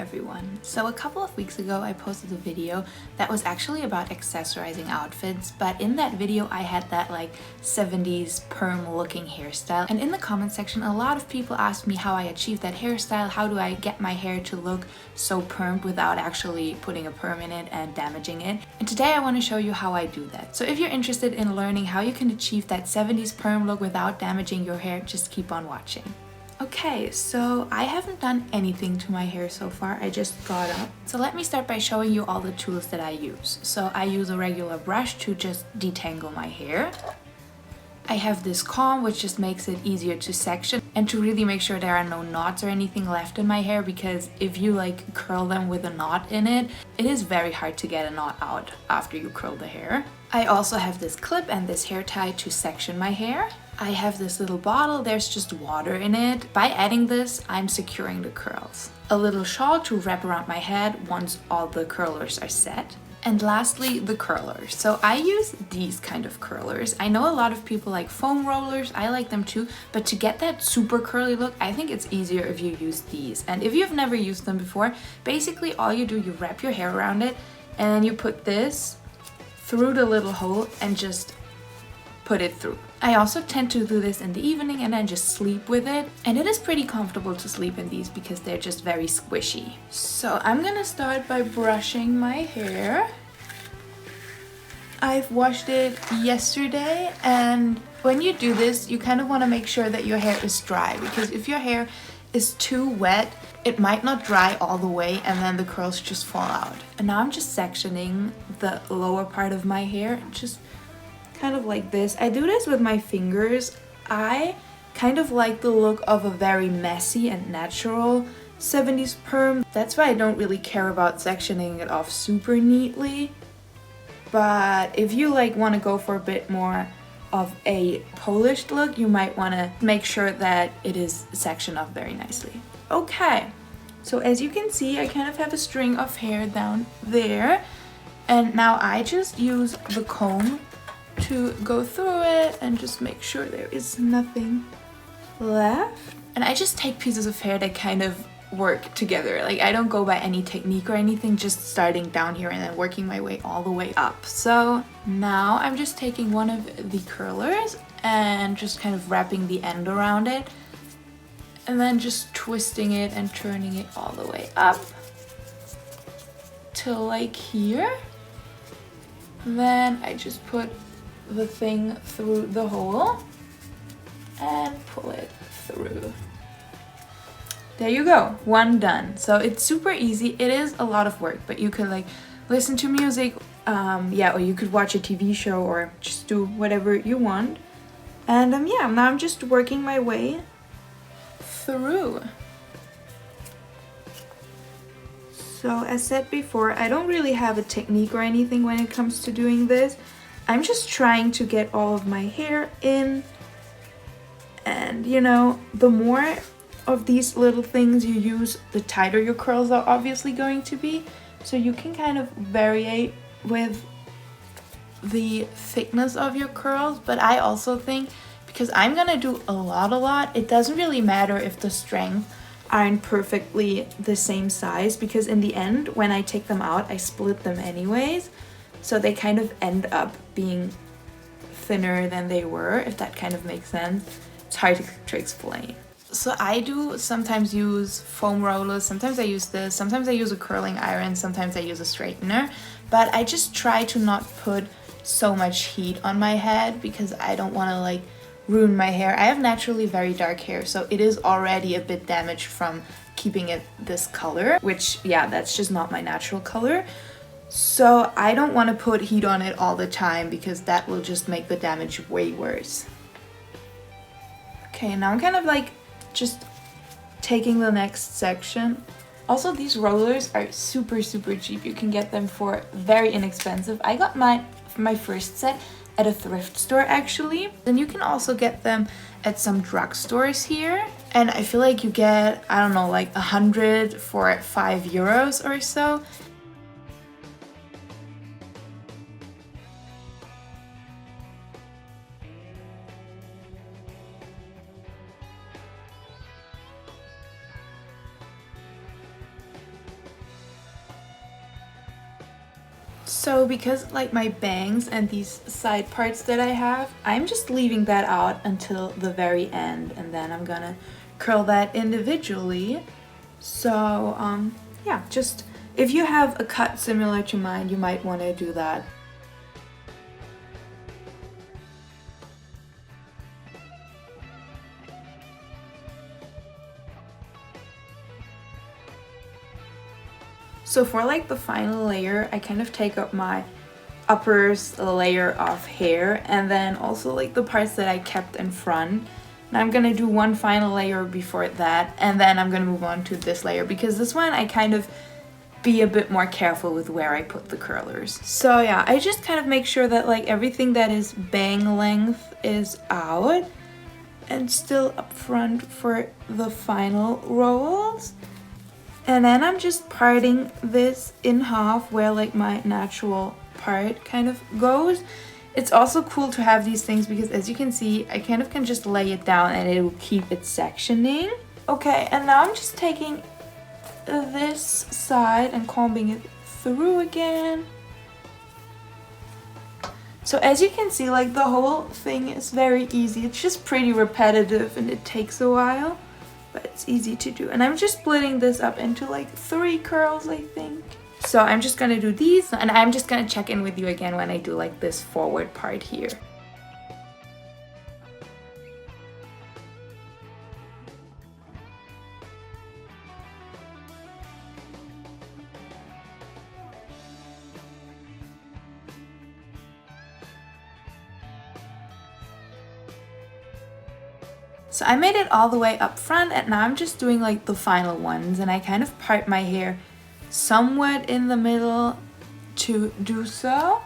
everyone. So a couple of weeks ago I posted a video that was actually about accessorizing outfits, but in that video I had that like 70s perm looking hairstyle, and in the comment section a lot of people asked me how I achieved that hairstyle, how do I get my hair to look so permed without actually putting a perm in it and damaging it. And today I want to show you how I do that. So if you're interested in learning how you can achieve that 70s perm look without damaging your hair, just keep on watching. Okay, so I haven't done anything to my hair so far, I just got up. So let me start by showing you all the tools that I use. So I use a regular brush to just detangle my hair. I have this comb which just makes it easier to section and to really make sure there are no knots or anything left in my hair, because if you like curl them with a knot in it, it is very hard to get a knot out after you curl the hair. I also have this clip and this hair tie to section my hair. I have this little bottle, there's just water in it. By adding this, I'm securing the curls. A little shawl to wrap around my head once all the curlers are set. And lastly, the curlers. So I use these kind of curlers. I know a lot of people like foam rollers, I like them too, but to get that super curly look, I think it's easier if you use these. And if you've never used them before, basically all you do, you wrap your hair around it and then you put this through the little hole and just put it through. I also tend to do this in the evening and then just sleep with it, and it is pretty comfortable to sleep in these because they're just very squishy. So I'm gonna start by brushing my hair. I've washed it yesterday, and when you do this you kind of want to make sure that your hair is dry, because if your hair is too wet it might not dry all the way and then the curls just fall out. And now I'm just sectioning the lower part of my hair, just kind of like this. I do this with my fingers. I kind of like the look of a very messy and natural 70s perm. That's why I don't really care about sectioning it off super neatly. But if you like want to go for a bit more of a polished look, you might want to make sure that it is sectioned off very nicely. Okay, so as you can see, I kind of have a string of hair down there, and now I just use the comb to go through it and just make sure there is nothing left. And I just take pieces of hair that kind of work together. Like, I don't go by any technique or anything, just starting down here and then working my way all the way up. So now I'm just taking one of the curlers and just kind of wrapping the end around it and then just twisting it and turning it all the way up till like here. Then I just put the thing through the hole and pull it through. There you go, one done. So it's super easy. It is a lot of work, but you could like listen to music, yeah, or you could watch a TV show or just do whatever you want. And yeah, now I'm just working my way through. So as said before, I don't really have a technique or anything when it comes to doing this. I'm just trying to get all of my hair in, and you know, the more of these little things you use, the tighter your curls are obviously going to be. So you can kind of vary with the thickness of your curls, but I also think because I'm gonna do a lot, it doesn't really matter if the strength aren't perfectly the same size, because in the end when I take them out I split them anyways. So they kind of end up being thinner than they were, if that kind of makes sense. It's hard to explain. So I do sometimes use foam rollers, sometimes I use this, sometimes I use a curling iron, sometimes I use a straightener. But I just try to not put so much heat on my head because I don't want to like ruin my hair. I have naturally very dark hair, so it is already a bit damaged from keeping it this color, which yeah, that's just not my natural color. So I don't want to put heat on it all the time because that will just make the damage way worse. Okay, now I'm kind of like just taking the next section. Also, these rollers are super cheap. You can get them for very inexpensive. I got my first set at a thrift store actually. Then you can also get them at some drugstores here. And I feel like you get, I don't know, like 100 for €5 or so. So because like my bangs and these side parts that I have, I'm just leaving that out until the very end, and then I'm gonna curl that individually. So yeah, just if you have a cut similar to mine, you might want to do that. So for like the final layer, I kind of take up my upper layer of hair and then also like the parts that I kept in front. And I'm gonna do one final layer before that, and then I'm gonna move on to this layer because this one I kind of be a bit more careful with where I put the curlers. So yeah, I just kind of make sure that like everything that is bang length is out and still up front for the final rolls. And then I'm just parting this in half where like my natural part kind of goes. It's also cool to have these things because as you can see, I kind of can just lay it down and it will keep it sectioning. Okay, and now I'm just taking this side and combing it through again. So as you can see, like the whole thing is very easy. It's just pretty repetitive and it takes a while, but it's easy to do. And I'm just splitting this up into like 3 curls, I think. So I'm just gonna do these, and I'm just gonna check in with you again when I do like this forward part here. So I made it all the way up front, and now I'm just doing like the final ones, and I kind of part my hair somewhat in the middle to do so.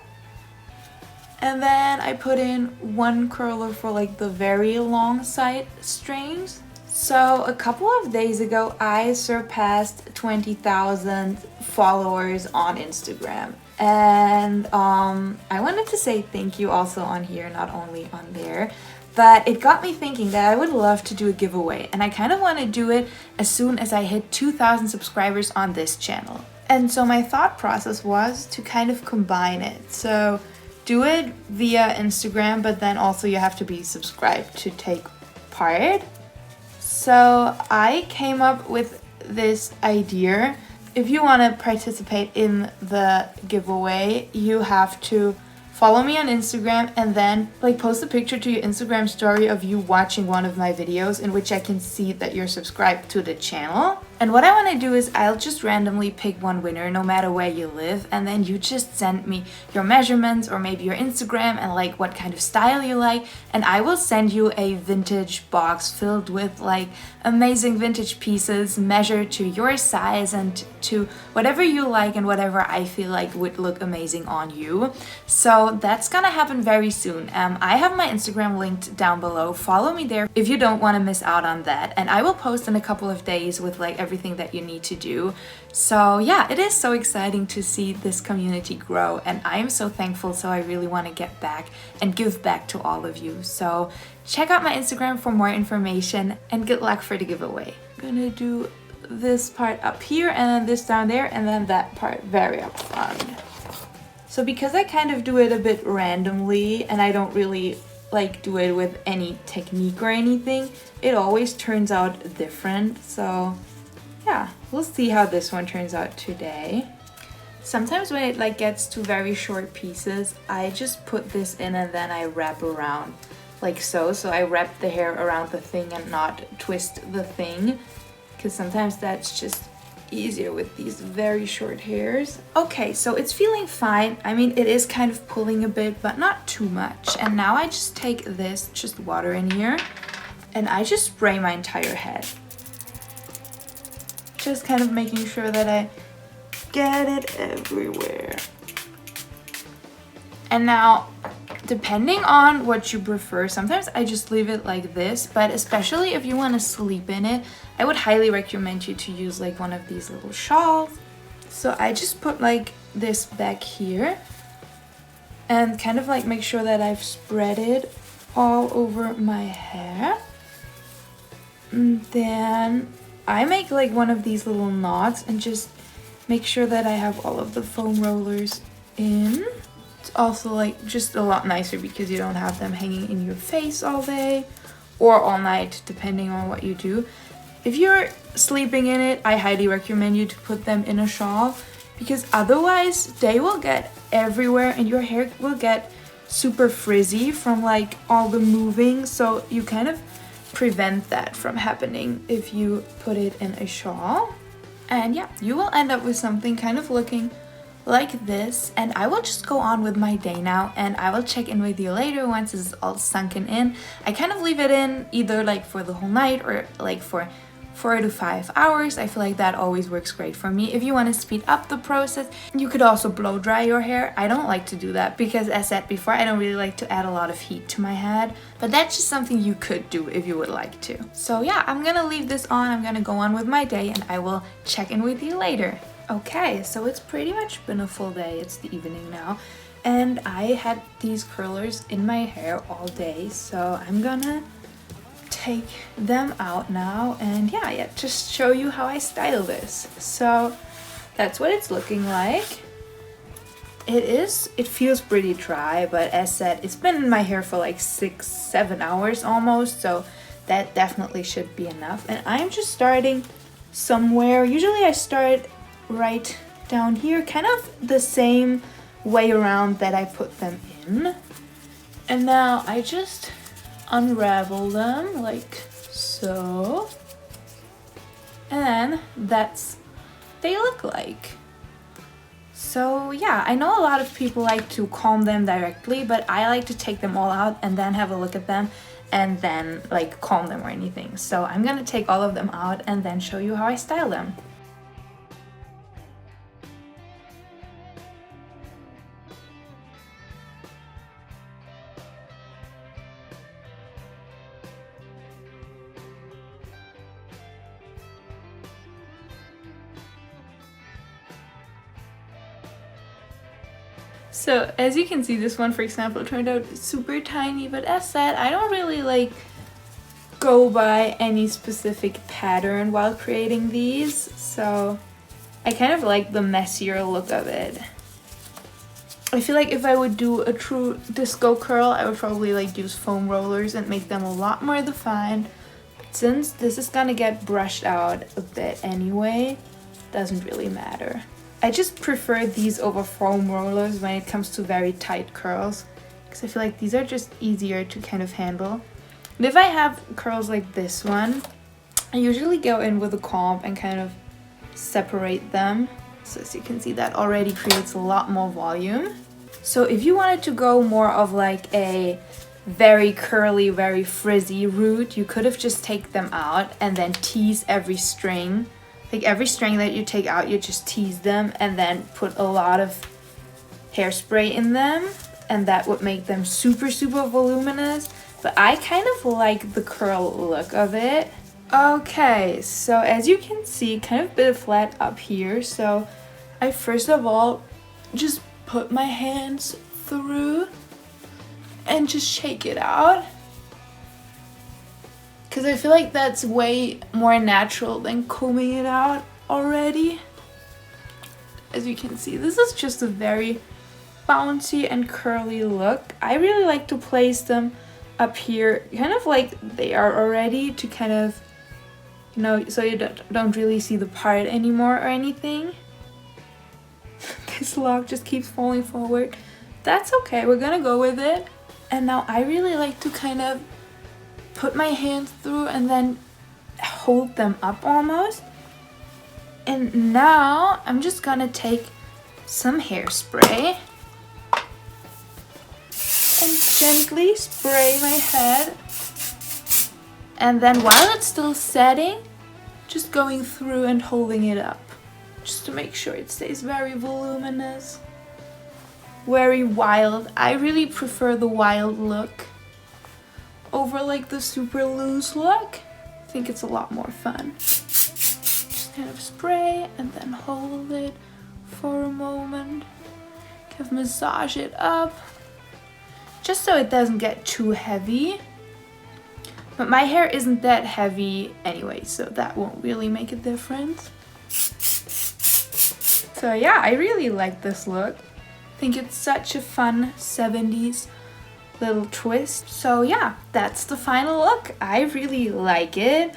And then I put in 1 curler for like the very long side strands. So a couple of days ago, I surpassed 20,000 followers on Instagram. And I wanted to say thank you also on here, not only on there. But it got me thinking that I would love to do a giveaway, and I kind of want to do it as soon as I hit 2,000 subscribers on this channel. And so my thought process was to kind of combine it. So do it via Instagram, but then also you have to be subscribed to take part. So I came up with this idea. If you want to participate in the giveaway, you have to follow me on Instagram and then like post a picture to your Instagram story of you watching one of my videos in which I can see that you're subscribed to the channel. And what I want to do is I'll just randomly pick one winner no matter where you live, and then you just send me your measurements or maybe your Instagram and like what kind of style you like, and I will send you a vintage box filled with like amazing vintage pieces measured to your size and to whatever you like and whatever I feel like would look amazing on you. So that's gonna happen very soon. I have my Instagram linked down below. Follow me there if you don't want to miss out on that, and I will post in a couple of days with like everything that you need to do. So yeah, it is so exciting to see this community grow, and I am so thankful. So I really want to get back and give back to all of you. So check out my Instagram for more information, and good luck for the giveaway. I'm gonna do this part up here and then this down there and then that part very up front. So because I kind of do it a bit randomly and I don't really like do it with any technique or anything, it always turns out different. So yeah, we'll see how this one turns out today. Sometimes when it like gets to very short pieces, I just put this in and then I wrap around like so. So I wrap the hair around the thing and not twist the thing, because sometimes that's just easier with these very short hairs. Okay, so it's feeling fine. I mean, it is kind of pulling a bit, but not too much. And now I just take this, just water in here, and I just spray my entire head. Just kind of making sure that I get it everywhere. And now, depending on what you prefer, sometimes I just leave it like this, but especially if you want to sleep in it, I would highly recommend you to use like one of these little shawls. So I just put like this back here and kind of like make sure that I've spread it all over my hair. And then I make like one of these little knots and just make sure that I have all of the foam rollers in. It's also like just a lot nicer because you don't have them hanging in your face all day or all night, depending on what you do. If you're sleeping in it, I highly recommend you to put them in a shawl, because otherwise they will get everywhere and your hair will get super frizzy from like all the moving. So you kind of prevent that from happening if you put it in a shawl. And yeah, you will end up with something kind of looking like this. And I will just go on with my day now, and I will check in with you later once it's all sunken in. I kind of leave it in either like for the whole night or like for 4 to 5 hours. I feel like that always works great for me. If you want to speed up the process, you could also blow dry your hair. I don't like to do that because, as said before, I don't really like to add a lot of heat to my head, but that's just something you could do if you would like to. So yeah, I'm gonna leave this on. I'm gonna go on with my day and I will check in with you later. Okay, so it's pretty much been a full day. It's the evening now, and I had these curlers in my hair all day, so I'm gonna take them out now and yeah, just show you how I style this. So that's what it's looking like. It feels pretty dry, but as said, it's been in my hair for like 6-7 hours almost, so that definitely should be enough. And I'm just starting somewhere. Usually I start right down here, kind of the same way around that I put them in. And now I just unravel them like so. And that's what they look like. So yeah, I know a lot of people like to comb them directly, but I like to take them all out and then have a look at them and then like comb them or anything. So I'm gonna take all of them out and then show you how I style them. So as you can see, this one, for example, turned out super tiny, but as said, I don't really like go by any specific pattern while creating these, so I kind of like the messier look of it. I feel like if I would do a true disco curl, I would probably like use foam rollers and make them a lot more defined. But since this is gonna get brushed out a bit anyway, doesn't really matter. I just prefer these over foam rollers when it comes to very tight curls, because I feel like these are just easier to kind of handle. And if I have curls like this one, I usually go in with a comb and kind of separate them. So as you can see, that already creates a lot more volume. So if you wanted to go more of like a very curly, very frizzy route, you could have just take them out and then tease every string. Like every string that you take out, you just tease them and then put a lot of hairspray in them, and that would make them super, super voluminous. But I kind of like the curl look of it. Okay, so as you can see, kind of a bit flat up here. So I first of all just put my hands through and just shake it out, because I feel like that's way more natural than combing it out already. As you can see, this is just a very bouncy and curly look. I really like to place them up here, kind of like they are already, to kind of, you know, so you don't really see the part anymore or anything. This lock just keeps falling forward. That's okay, we're gonna go with it. And now I really like to kind of put my hands through and then hold them up almost. And now I'm just gonna take some hairspray and gently spray my head. And then while it's still setting, just going through and holding it up, just to make sure it stays very voluminous, very wild. I really prefer the wild look over like the super loose look. I think it's a lot more fun. Just kind of spray and then hold it for a moment. Kind of massage it up, just so it doesn't get too heavy. But my hair isn't that heavy anyway, so that won't really make a difference. So yeah, I really like this look. I think it's such a fun 70s little twist. So yeah, that's the final look. I really like it.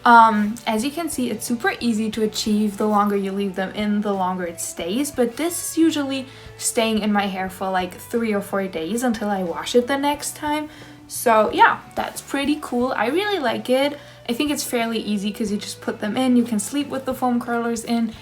As you can see, it's super easy to achieve. The longer you leave them in, the longer it stays, but this is usually staying in my hair for like 3 or 4 days until I wash it the next time. So yeah, that's pretty cool. I really like it. I think it's fairly easy because you just put them in, you can sleep with the foam curlers in,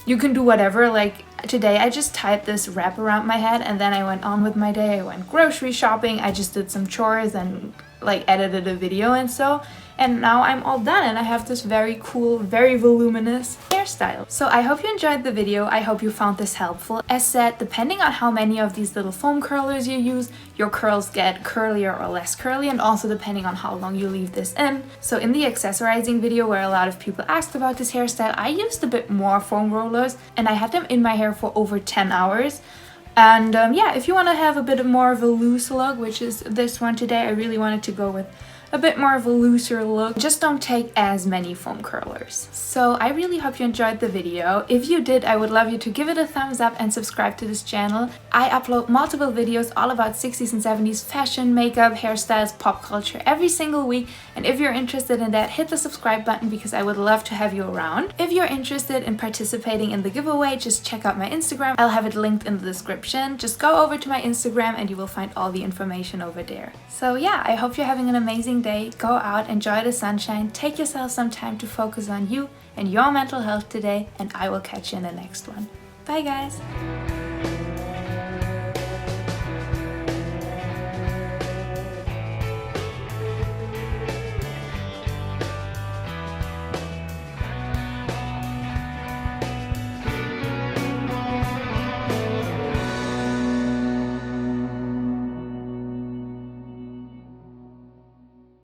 you can do whatever. Like today I just tied this wrap around my head and then I went on with my day. I went grocery shopping, I just did some chores and like edited a video and so, and now I'm all done and I have this very cool, very voluminous hairstyle. So I hope you enjoyed the video. I hope you found this helpful. As said, depending on how many of these little foam curlers you use, your curls get curlier or less curly, and also depending on how long you leave this in. So in the accessorizing video where a lot of people asked about this hairstyle, I used a bit more foam rollers and I had them in my hair for over 10 hours. And yeah, if you want to have a bit more of a loose look, which is this one today, I really wanted to go with a bit more of a looser look. Just don't take as many foam curlers. So I really hope you enjoyed the video. If you did, I would love you to give it a thumbs up and subscribe to this channel. I upload multiple videos all about 60s and 70s fashion, makeup, hairstyles, pop culture every single week. And if you're interested in that, hit the subscribe button because I would love to have you around. If you're interested in participating in the giveaway, just check out my Instagram. I'll have it linked in the description. Just go over to my Instagram and you will find all the information over there. So yeah, I hope you're having an amazing day. Go out, enjoy the sunshine, take yourself some time to focus on you and your mental health today, and I will catch you in the next one. Bye guys!